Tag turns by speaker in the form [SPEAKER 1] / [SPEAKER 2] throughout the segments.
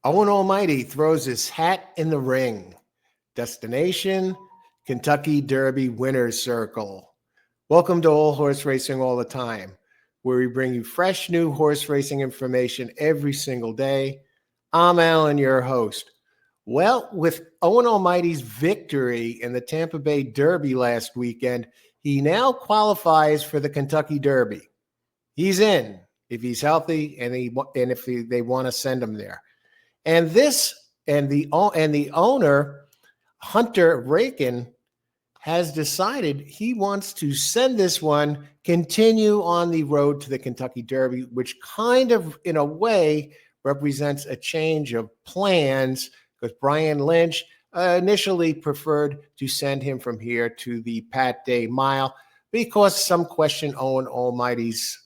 [SPEAKER 1] Owen Almighty throws his hat in the ring. Destination, Kentucky Derby Winner's Circle. Welcome to All Horse Racing All the Time, where we bring you fresh new horse racing information every single day. I'm Alan, your host. Well, with Owen Almighty's victory in the Tampa Bay Derby last weekend, he now qualifies for the Kentucky Derby. He's in if he's healthy and if they want to send him there. And the owner, Hunter Rakin, has decided he wants to send this one, continue on the road to the Kentucky Derby, which kind of, in a way, represents a change of plans because Brian Lynch initially preferred to send him from here to the Pat Day Mile because some question Owen Almighty's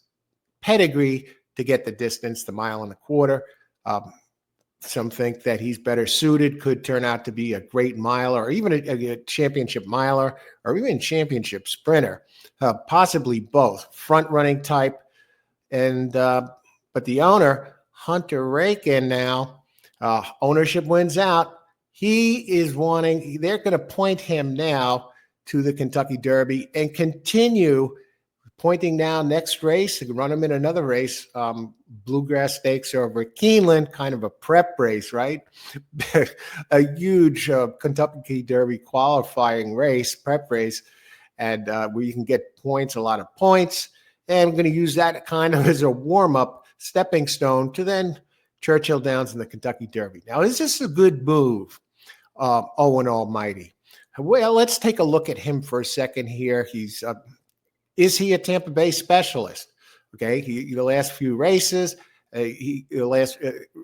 [SPEAKER 1] pedigree to get the distance, the mile and a quarter. Some think that he's better suited, could turn out to be a great miler or even a championship miler or even championship sprinter, possibly both, front-running type. And but the owner, Hunter Rakin, now, ownership wins out. They're going to point him now to the Kentucky Derby and continue pointing now next race, run him in another race, Bluegrass Stakes over Keeneland, kind of a prep race, right? A huge Kentucky Derby qualifying race, prep race, and where you can get points, a lot of points. And I'm going to use that kind of as a warm-up, stepping stone to then Churchill Downs in the Kentucky Derby. Now, is this a good move, Owen Almighty? Well, let's take a look at him for a second here. Is he a Tampa Bay specialist? Okay, the last few races, the last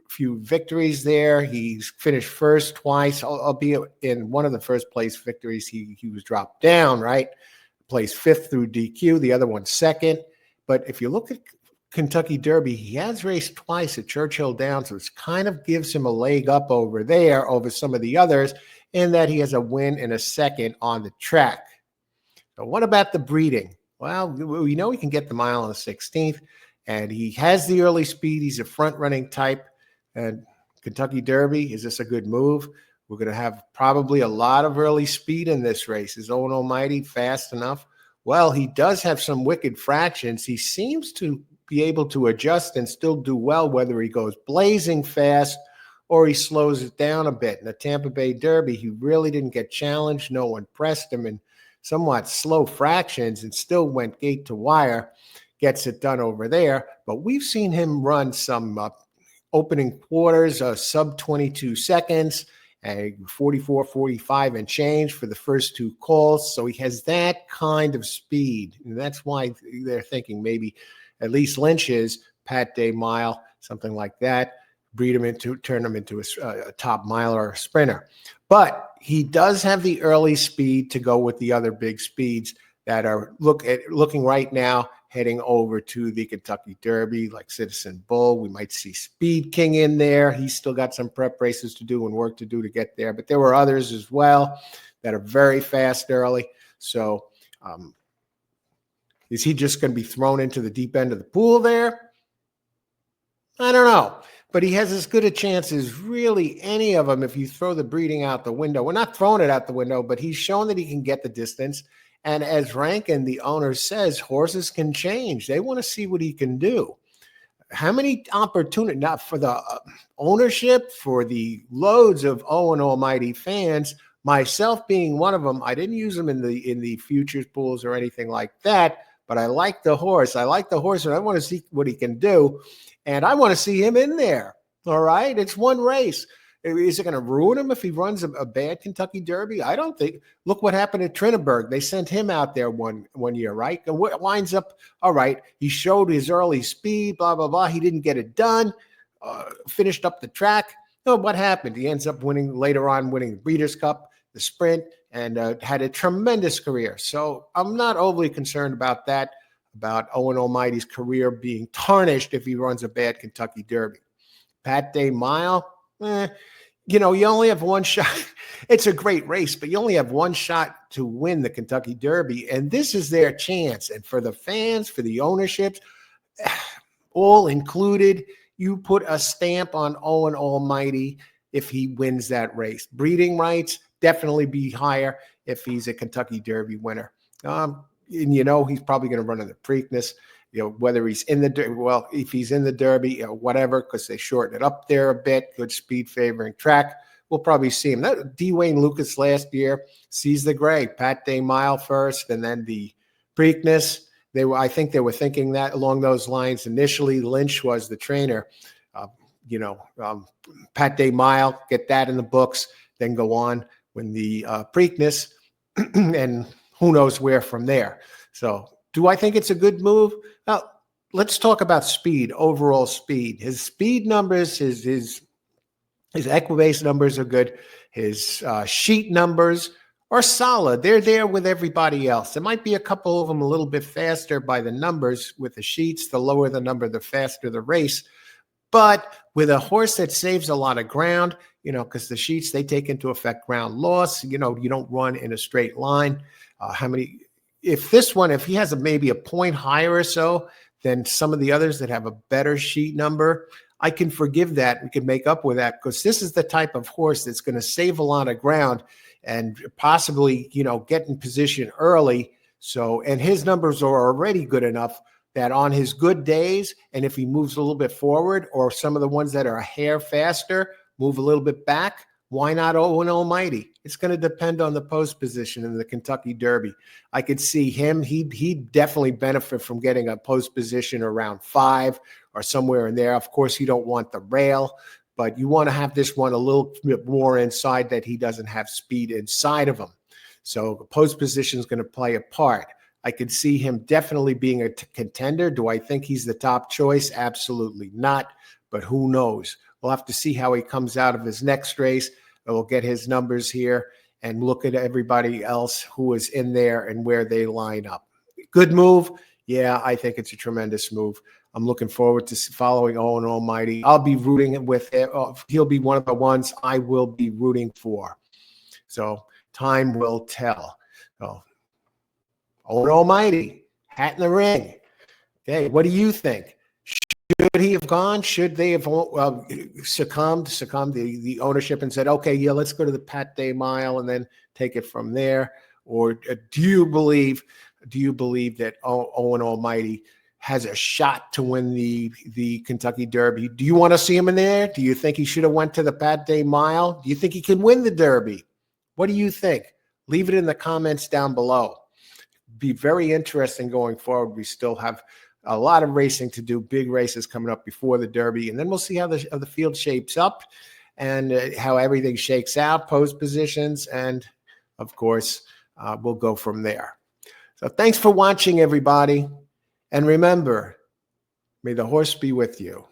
[SPEAKER 1] few victories there, he's finished first twice, albeit in one of the first place victories, he was dropped down, right? Placed fifth through DQ, the other one second. But if you look at Kentucky Derby, he has raced twice at Churchill Downs, which kind of gives him a leg up over there over some of the others, in that he has a win and a second on the track. So what about the breeding? Well, we know he can get the mile on the 16th, and he has the early speed. He's a front-running type. And Kentucky Derby, is this a good move? We're going to have probably a lot of early speed in this race. Is Owen Almighty fast enough? Well, he does have some wicked fractions. He seems to be able to adjust and still do well, whether he goes blazing fast or he slows it down a bit. In the Tampa Bay Derby, he really didn't get challenged. No one pressed him, and somewhat slow fractions and still went gate to wire, gets it done over there. But we've seen him run some opening quarters, sub 22 seconds, 44, 45 and change for the first two calls. So he has that kind of speed. And that's why they're thinking maybe at least Lynch's Pat Day Mile, something like that, turn him into a top miler or a sprinter. But he does have the early speed to go with the other big speeds that are looking right now, heading over to the Kentucky Derby, like Citizen Bull. We might see Speed King in there. He's still got some prep races to do and work to do to get there. But there were others as well that are very fast early. So is he just going to be thrown into the deep end of the pool there? I don't know. But he has as good a chance as really any of them if you throw the breeding out the window. We're not throwing it out the window, but he's shown that he can get the distance. And as Rankin, the owner, says, horses can change. They want to see what he can do. How many opportunities, not for the ownership, for the loads of Owen Almighty fans, myself being one of them. I didn't use him in the futures pools or anything like that, but I like the horse. And I want to see what he can do. And I want to see him in there. All right. It's one race. Is it going to ruin him if he runs a bad Kentucky Derby? I don't think. Look what happened at Trinidad. They sent him out there one year, right? And what winds up, all right, he showed his early speed, blah, blah, blah. He didn't get it done, finished up the track. No, what happened? He ends up winning the Breeders' Cup, the sprint, and had a tremendous career. So I'm not overly concerned about that, about Owen Almighty's career being tarnished if he runs a bad Kentucky Derby. Pat Day Mile, you only have one shot. It's a great race, but you only have one shot to win the Kentucky Derby, and this is their chance. And for the fans, for the ownerships, all included, you put a stamp on Owen Almighty if he wins that race. Breeding rights definitely be higher if he's a Kentucky Derby winner. And he's probably going to run in the Preakness. Whether he's in the if he's in the Derby, whatever, because they shorten it up there a bit. Good speed favoring track. We'll probably see him. D. Wayne Lucas last year sees the gray. Pat Day Mile first, and then the Preakness. I think they were thinking that along those lines initially. Lynch was the trainer. Pat Day Mile, get that in the books, then go on when the Preakness, and who knows where from there. So, do I think it's a good move? Now, let's talk about speed, overall speed. His speed numbers, his Equibase numbers are good. His sheet numbers are solid. They're there with everybody else. There might be a couple of them a little bit faster by the numbers with the sheets. The lower the number, the faster the race. But with a horse that saves a lot of ground, because the sheets, they take into effect ground loss. You don't run in a straight line. If he has maybe a point higher or so than some of the others that have a better sheet number, I can forgive that. We can make up with that, because this is the type of horse that's going to save a lot of ground and possibly, get in position early. So, and his numbers are already good enough that on his good days, and if he moves a little bit forward, or some of the ones that are a hair faster, move a little bit back, why not Owen Almighty? It's going to depend on the post position in the Kentucky Derby. I could see him. He'd definitely benefit from getting a post position around 5 or somewhere in there. Of course, you don't want the rail, but you want to have this one a little bit more inside, that he doesn't have speed inside of him. So the post position is going to play a part. I could see him definitely being a contender. Do I think he's the top choice? Absolutely not, but who knows? We'll have to see how he comes out of his next race. We'll get his numbers here and look at everybody else who is in there and where they line up. Good move. Yeah, I think it's a tremendous move. I'm looking forward to following Owen Almighty. I'll be rooting with him. He'll be one of the ones I will be rooting for. So time will tell. So, Owen Almighty, hat in the ring. Okay, what do you think? Should he have gone? Should they have succumbed the ownership and said, okay, yeah, let's go to the Pat Day Mile and then take it from there? Or do you believe that Owen Almighty has a shot to win the Kentucky Derby? Do you want to see him in there? Do you think he should have went to the Pat Day Mile? Do you think he can win the Derby? What do you think? Leave it in the comments down below. Be very interesting going forward. We still have a lot of racing to do, big races coming up before the Derby, and then we'll see how the field shapes up and how everything shakes out, post positions, and of course, we'll go from there. So thanks for watching, everybody, and remember, may the horse be with you.